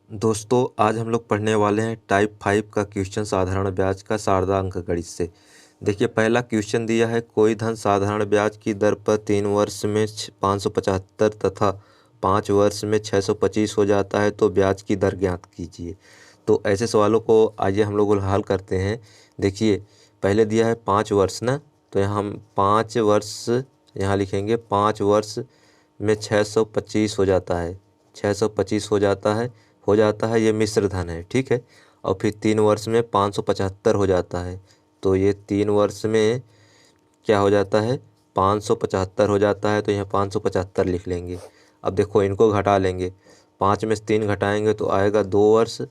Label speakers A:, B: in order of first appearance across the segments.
A: दोस्तों आज हम लोग पढ़ने वाले हैं टाइप 5 का क्वेश्चन साधारण ब्याज का सार्धांक गणित से। देखिए पहला क्वेश्चन दिया है, कोई धन साधारण ब्याज की दर पर 3 वर्ष में 575 तथा 5 वर्ष में 625 हो जाता है तो ब्याज की दर ज्ञात कीजिए। तो ऐसे सवालों को आइए हम लोग हल करते हैं। देखिए पहले दिया है 5 वर्ष ना, तो यहाँ हम 5 वर्ष यहाँ लिखेंगे। 5 वर्ष में 625 हो जाता है, 625 हो जाता है ये मिश्र धन है, ठीक है। और फिर 3 वर्ष में 575 हो जाता है, तो ये 3 वर्ष में क्या हो जाता है, 575 हो जाता है, तो यहाँ 575 लिख लेंगे। अब देखो इनको घटा लेंगे, 5 में से 3 घटाएंगे तो आएगा 2 वर्ष,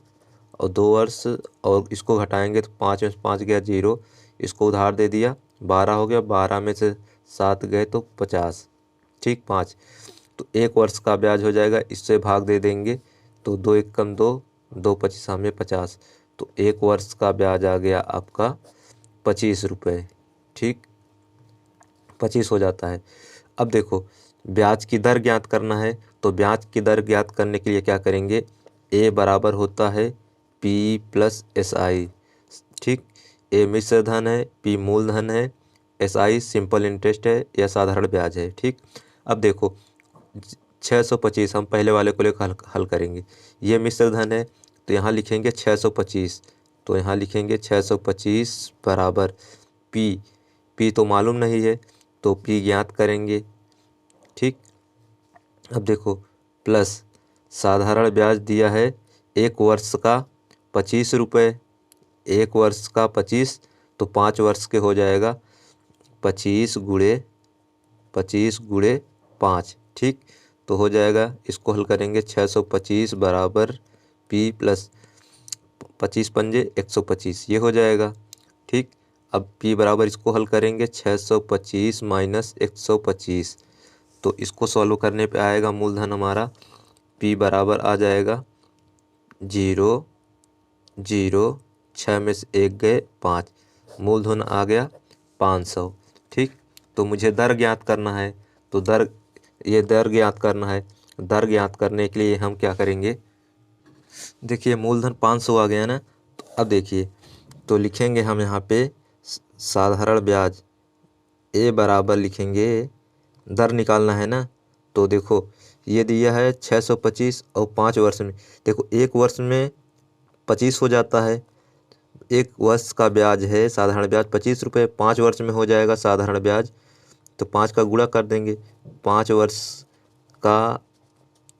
A: और 2 वर्ष और इसको घटाएंगे तो 5 में से 5 गया 0, इसको उधार दे दिया 12 हो गया, 12 में से 7 गए तो 50, ठीक 5। तो 1 वर्ष का ब्याज हो जाएगा, इससे भाग दे देंगे तो 2 एकम 2, 2 पच्चीस में 50, तो 1 वर्ष का ब्याज आ गया आपका 25 रुपये, ठीक 25 हो जाता है। अब देखो ब्याज की दर ज्ञात करना है, तो ब्याज की दर ज्ञात करने के लिए क्या करेंगे, ए बराबर होता है पी प्लस एस आई, ठीक। ए मिश्र धन है, पी मूलधन है, एस आई सिंपल इंटरेस्ट है या साधारण ब्याज है, ठीक। अब देखो 625 हम पहले वाले को लेकर हल करेंगे। ये मिश्र धन है तो यहाँ लिखेंगे 625, तो यहाँ लिखेंगे 625 बराबर पी तो मालूम नहीं है तो पी ज्ञात करेंगे, ठीक। अब देखो प्लस साधारण ब्याज दिया है 1 वर्ष का 25 रुपये, 1 वर्ष का 25 तो 5 वर्ष के हो जाएगा 25 गुणे 5, ठीक। तो हो जाएगा, इसको हल करेंगे 625 बराबर पी प्लस 25 पंजे 125, ये हो जाएगा, ठीक। अब पी बराबर इसको हल करेंगे 625 माइनस 125, तो इसको सॉल्व करने पे आएगा मूलधन हमारा पी बराबर आ जाएगा 0 0, 6 में से 1 गए 5, मूलधन आ गया 500, ठीक। तो मुझे दर ज्ञात करना है, तो दर ज्ञात करना है। दर ज्ञात करने के लिए हम क्या करेंगे, देखिए मूलधन 500 आ गया ना, तो अब देखिए तो लिखेंगे हम यहाँ पे साधारण ब्याज ए बराबर लिखेंगे, दर निकालना है ना, तो देखो ये दिया है 625 और 5 वर्ष में, देखो 1 वर्ष में 25 हो जाता है, 1 वर्ष का ब्याज है साधारण ब्याज 25 रुपये, 5 वर्ष में हो जाएगा साधारण ब्याज, तो 5 का गुणा कर देंगे, 5 वर्ष का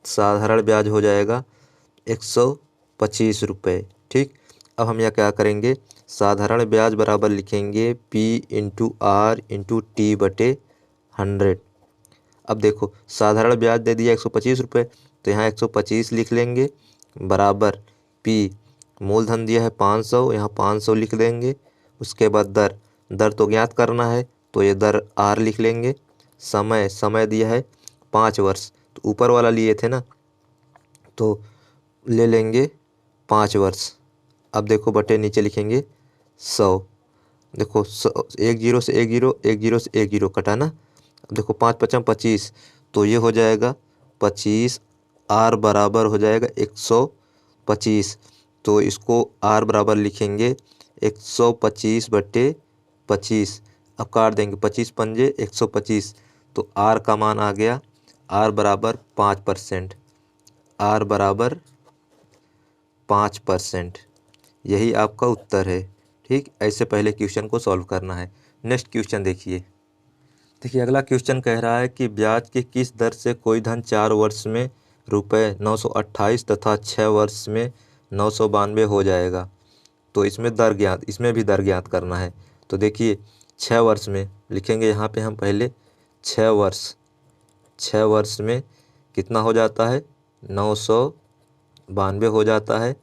A: साधारण ब्याज हो जाएगा 125 रुपये, ठीक। अब हम यहाँ क्या करेंगे, साधारण ब्याज बराबर लिखेंगे P into R into T बटे 100। अब देखो साधारण ब्याज दे दिया 125 रुपये, तो यहाँ 125 लिख लेंगे बराबर P, मूलधन दिया है 500, यहाँ 500 लिख देंगे। उसके बाद दर तो ज्ञात करना है, तो ये दर R लिख लेंगे। समय दिया है 5 वर्ष, तो ऊपर वाला लिए थे ना, तो ले लेंगे 5 वर्ष। अब देखो बटे नीचे लिखेंगे 100, देखो 1 0 से 1 0, 1 0 से 1 0 कटा ना। अब देखो 5 पचम 25, तो ये हो जाएगा 25, आर बराबर हो जाएगा 125, तो इसको आर बराबर लिखेंगे 125 बटे 25। अब काट देंगे 25 पंजे 125, तो आर का मान आ गया, आर बराबर 5%, आर बराबर 5%, यही आपका उत्तर है, ठीक। ऐसे पहले क्वेश्चन को सॉल्व करना है। नेक्स्ट क्वेश्चन देखिए अगला क्वेश्चन कह रहा है कि ब्याज की किस दर से कोई धन 4 वर्ष में रुपये 928 तथा 6 वर्ष में 992 हो जाएगा। तो इसमें भी दर ज्ञात करना है। तो देखिए 6 वर्ष में लिखेंगे, यहाँ पे हम पहले 6 वर्ष में कितना हो जाता है, 992 हो जाता है,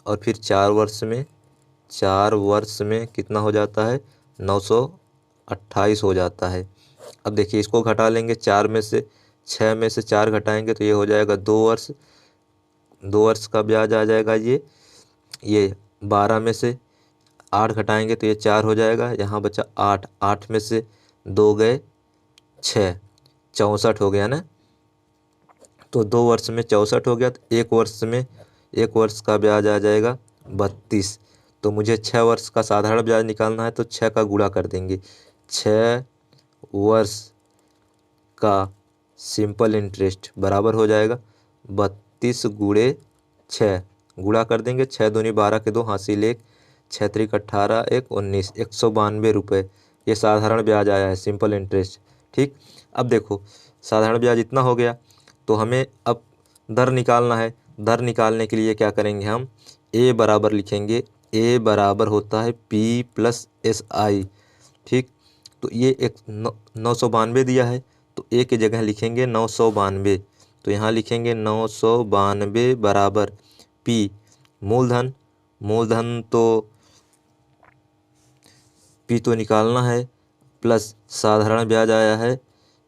A: और फिर 4 वर्ष में कितना हो जाता है, 928 हो जाता है। अब देखिए इसको घटा लेंगे, 6 में से 4 घटाएंगे तो ये हो जाएगा 2 वर्ष, 2 वर्ष का ब्याज आ जाएगा। ये 12 में से 8 घटाएंगे तो ये 4 हो जाएगा, यहाँ बचा 8, 8 में से 2 गए 6, 64 हो गया ना। तो 2 वर्ष में 64 हो गया, तो 1 वर्ष में 1 वर्ष का ब्याज आ जाएगा 32। तो मुझे 6 वर्ष का साधारण ब्याज निकालना है तो 6 का गुणा कर देंगे। 6 वर्ष का सिंपल इंटरेस्ट बराबर हो जाएगा 32 गुणे 6, गुणा कर देंगे। 6 दूनी 12 के 2 हासिल 1, 6 त्रिक 18 1 19, 192 रुपये ये साधारण ब्याज आया है, सिंपल इंटरेस्ट। ठीक, अब देखो साधारण ब्याज इतना हो गया तो हमें अब दर निकालना है। दर निकालने के लिए क्या करेंगे हम, ए बराबर लिखेंगे, ए बराबर होता है पी प्लस एस आई। ठीक, तो ये 992 दिया है तो ए की जगह लिखेंगे 992। तो यहाँ लिखेंगे 992 बराबर पी मूलधन, मूलधन तो पी तो निकालना है, प्लस साधारण ब्याज आया है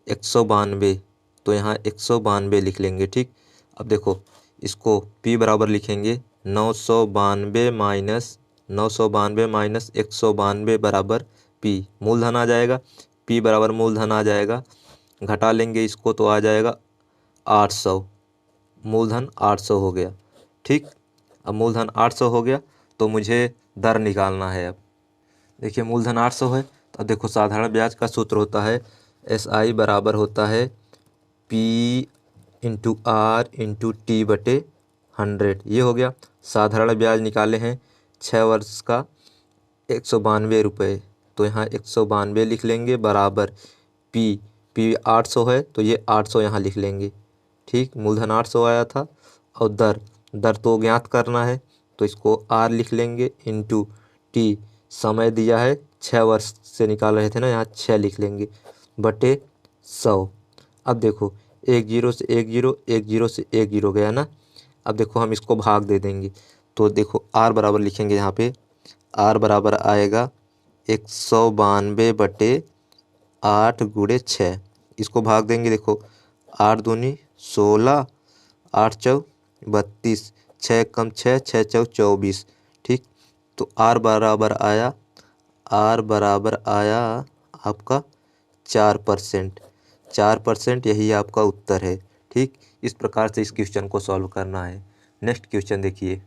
A: 192 तो यहाँ 192 लिख लेंगे। ठीक, अब देखो इसको पी बराबर लिखेंगे 992 माइनस 192 बराबर पी, मूलधन आ जाएगा, पी बराबर मूलधन आ जाएगा, घटा लेंगे इसको तो आ जाएगा 800, मूलधन 800 हो गया। ठीक, अब मूलधन 800 हो गया तो मुझे दर निकालना है। अब देखिए मूलधन 800 है तो अब देखो साधारण ब्याज का सूत्र होता है एस आई बराबर होता है P into R into T बटे 100। ये हो गया। साधारण ब्याज निकाले हैं 6 वर्ष का 192 रुपये तो यहाँ 192 लिख लेंगे बराबर पी 800 है तो ये 800 यहाँ लिख लेंगे। ठीक, मूलधन 800 आया था और दर तो ज्ञात करना है तो इसको आर लिख लेंगे इंटू टी, समय दिया है 6 वर्ष से निकाल रहे थे ना, यहाँ 6 लिख लेंगे बटे 100। अब देखो 1 जीरो से 1 जीरो, 1 जीरो से 1 जीरो गया ना। अब देखो हम इसको भाग दे देंगे तो देखो आर बराबर लिखेंगे, यहाँ पे आर बराबर आएगा 192 बटे 8 गुणे 6। इसको भाग देंगे, देखो 8 दूनी 16, 8 चौ 32, 6 कम 6, 6 चौ 24। ठीक, तो आर बराबर आया आपका 4%। 4% यही आपका उत्तर है। ठीक, इस प्रकार से इस क्वेश्चन को सॉल्व करना है। नेक्स्ट क्वेश्चन देखिए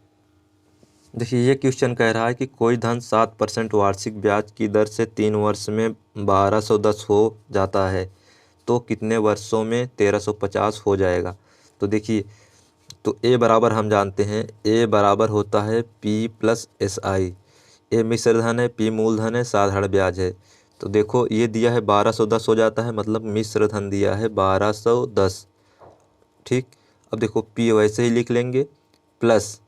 A: ये क्वेश्चन कह रहा है कि कोई धन 7% वार्षिक ब्याज की दर से 3 वर्ष में 1210 हो जाता है तो कितने वर्षों में 1350 हो जाएगा। तो देखिए तो ए बराबर हम जानते हैं, ए बराबर होता है पी प्लस एस आई। ए मिश्र धन है, पी मूलधन है, साधारण ब्याज है। तो देखो ये दिया है 1210 हो जाता है, मतलब मिश्र धन दिया है 1210। ठीक, अब देखो पी वैसे ही लिख लेंगे प्लस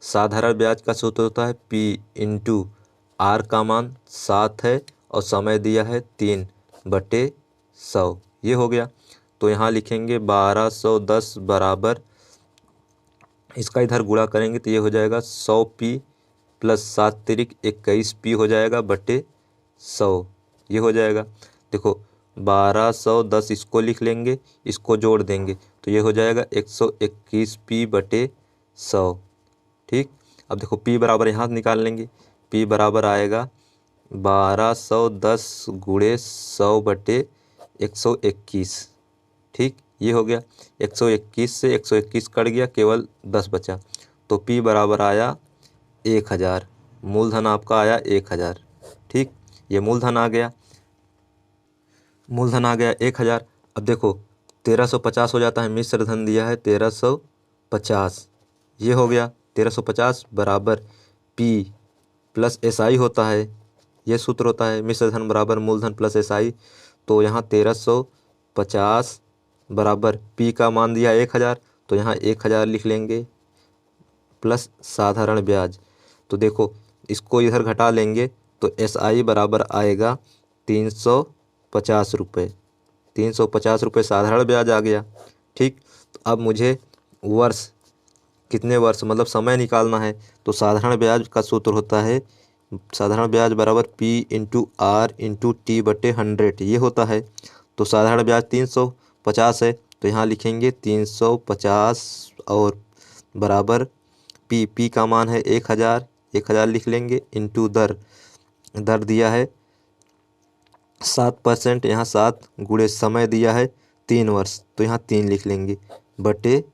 A: साधारण ब्याज का सूत्र होता है पी इंटू आर का मान 7 है और समय दिया है 3 बटे 100। ये हो गया। तो यहाँ लिखेंगे 1210 बराबर, इसका इधर गुणा करेंगे तो ये हो जाएगा 100 पी प्लस 7 तिरिक 21 पी हो जाएगा बटे 100। ये हो जाएगा। देखो 1210 इसको लिख लेंगे, इसको जोड़ देंगे तो ये हो जाएगा 121 पी बटे 100। ठीक, अब देखो पी बराबर यहाँ निकाल लेंगे, पी बराबर आएगा 1210 गुणे 100 बटे 121। ठीक, ये हो गया। 121 से 121 कट गया, केवल 10 बचा तो पी बराबर आया 1000। मूलधन आपका आया 1000। ठीक, ये मूलधन आ गया, 1000। अब देखो 1350 हो जाता है, मिश्र धन दिया है 1350। ये हो गया 1350 बराबर पी प्लस एस आई होता है, ये सूत्र होता है मिश्र धन बराबर मूलधन प्लस एस आई। तो यहाँ 1350 बराबर पी का मान दिया 1000 तो यहाँ 1000 लिख लेंगे प्लस साधारण ब्याज। तो देखो इसको इधर घटा लेंगे तो एस आई बराबर आएगा 350 रुपये। 350 रुपये साधारण ब्याज आ गया। ठीक, तो अब मुझे वर्ष कितने वर्ष मतलब समय निकालना है तो साधारण ब्याज का सूत्र होता है साधारण ब्याज बराबर P into R into T बटे 100। ये होता है। तो साधारण ब्याज 350 है तो यहाँ लिखेंगे 350 और बराबर पी का मान है 1000 लिख लेंगे इंटू दर दिया है 7%, यहाँ 7 गुणे समय दिया है 3 वर्ष तो यहाँ 3 लिख लेंगे बटे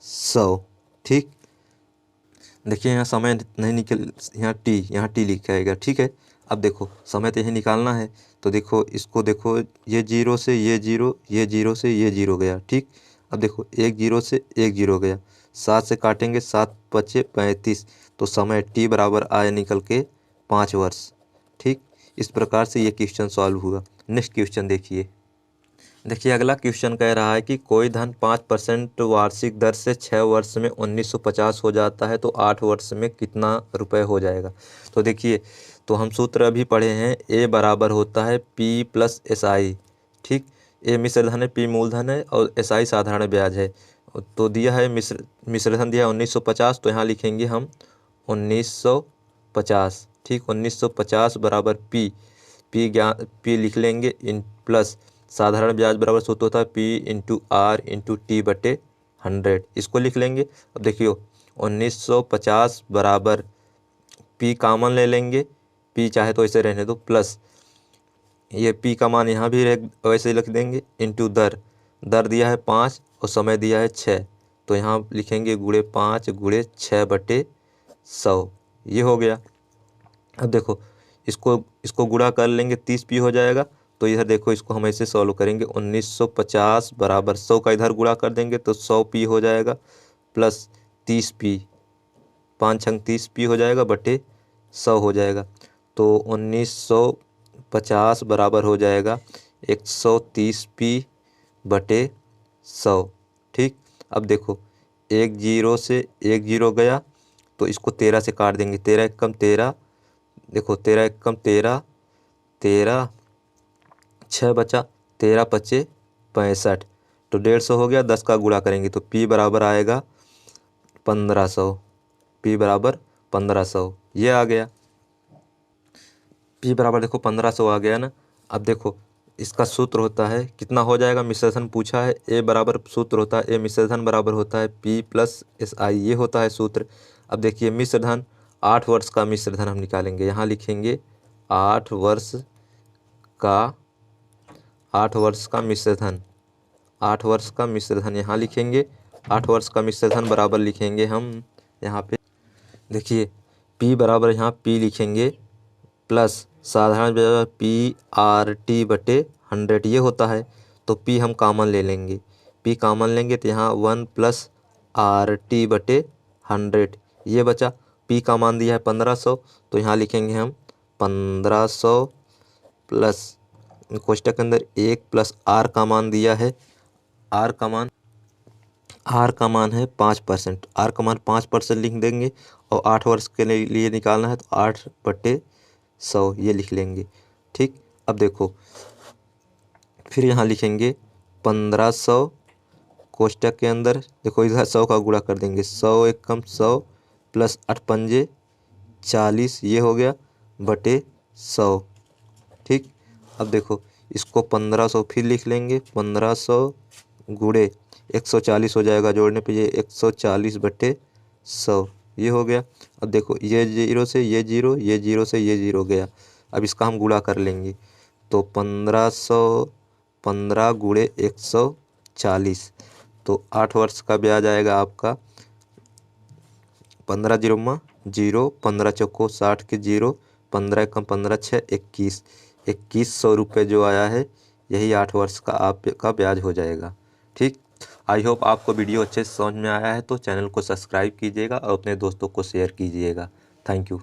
A: 100। ठीक, देखिए यहाँ समय नहीं निकल, यहाँ टी लिखा आएगा। ठीक है, अब देखो समय तो यही निकालना है, तो देखो इसको देखो, ये जीरो से ये जीरो, ये जीरो से ये जीरो गया। ठीक, अब देखो एक जीरो से एक जीरो गया, 7 से काटेंगे, 7 बचे 35, तो समय टी बराबर आए निकल के 5 वर्ष। ठीक, इस प्रकार से ये क्वेश्चन सॉल्व हुआ। नेक्स्ट क्वेश्चन देखिए। देखिए अगला क्वेश्चन कह रहा है कि कोई धन 5% वार्षिक दर से 6 वर्ष में 1950 हो जाता है, तो 8 वर्ष में कितना रुपए हो जाएगा। तो देखिए, तो हम सूत्र अभी पढ़े हैं, ए बराबर होता है पी प्लस एस आई। ठीक, ए मिश्र धन है, पी मूलधन है और एस आई साधारण ब्याज है। तो दिया है मिश्र धन दिया है 1950, तो यहाँ लिखेंगे हम 1950। ठीक, 1950 बराबर पी लिख लेंगे इन प्लस साधारण ब्याज बराबर सूत्र होता है P into R into T बटे 100, इसको लिख लेंगे। अब देखियो 1950 बराबर पी कामन ले लेंगे, पी चाहे तो ऐसे रहने दो, प्लस ये पी का मान यहाँ भी वैसे ही लिख देंगे, इंटू दर दिया है 5 और समय दिया है 6, तो यहाँ लिखेंगे गुणे 5 गुणे 6 बटे 100, ये हो गया। अब देखो इसको गुणा कर लेंगे, 30 पी हो जाएगा। तो इधर देखो इसको हम ऐसे सॉल्व करेंगे, 1950 बराबर 100 का इधर गुणा कर देंगे तो 100 पी हो जाएगा, प्लस 30 पी, 5 छंग 30 पी हो जाएगा बटे 100 हो जाएगा। तो 1950 बराबर हो जाएगा 130 पी बटे 100। ठीक, अब देखो एक जीरो से एक जीरो गया, तो इसको 13 से काट देंगे, 13 एकम 13, देखो 13 एकम 13, 13 6 बचा, 13 पचे 65, तो 150 हो गया। 10 का गुणा करेंगे तो पी बराबर आएगा 1500, पी बराबर 1500, ये आ गया। पी बराबर देखो 1500 आ गया ना। अब देखो इसका सूत्र होता है, कितना हो जाएगा, मिश्रधन पूछा है, ए बराबर सूत्र होता है, ए मिश्रधन बराबर होता है पी प्लस एस आई, ये होता है सूत्र। अब देखिए मिश्रधन 8 वर्ष का मिश्रधन हम निकालेंगे, यहाँ लिखेंगे 8 वर्ष का मिश्रधन, 8 वर्ष का मिश्रधन यहाँ लिखेंगे। 8 वर्ष का मिश्रधन बराबर लिखेंगे हम यहाँ पे, देखिए P बराबर यहाँ P लिखेंगे प्लस साधारण ब्याज पी आर टी बटे 100, ये होता है। तो P हम कॉमन ले लेंगे, P कॉमन लेंगे तो यहाँ 1 प्लस आर टी बटे 100, ये बचा। P का मान दिया है 1500, तो यहाँ लिखेंगे हम 1500 प्लस कोष्टक के अंदर 1 प्लस आर का मान दिया है, आर का मान है 5%, आर का मान 5% लिख देंगे, और 8 वर्ष के लिए निकालना है तो 8 बटे 100 ये लिख लेंगे। ठीक, अब देखो फिर यहाँ लिखेंगे 1500 कोष्टक के अंदर, देखो इधर 100 का गुणा कर देंगे, 100 एकम 100 प्लस 8 पंजे 40, ये हो गया बटे 100। ठीक, अब देखो इसको 1500 फिर लिख लेंगे, 1500 गुणे 140 हो जाएगा, जोड़ने पे ये 140 बटे 100, ये हो गया। अब देखो ये जीरो से ये जीरो, ये जीरो से ये जीरो गया, अब इसका हम गुणा कर लेंगे, तो 1515 गुणे 140, तो 8 वर्ष का ब्याज आएगा आपका 15 जीरो में 0, 15 चौको 60 के 0, 15 कम 15 6 2100 रुपये जो आया है, यही 8 वर्ष का आपका ब्याज हो जाएगा। ठीक, आई होप आपको वीडियो अच्छे से समझ में आया है, तो चैनल को सब्सक्राइब कीजिएगा और अपने दोस्तों को शेयर कीजिएगा। Thank you.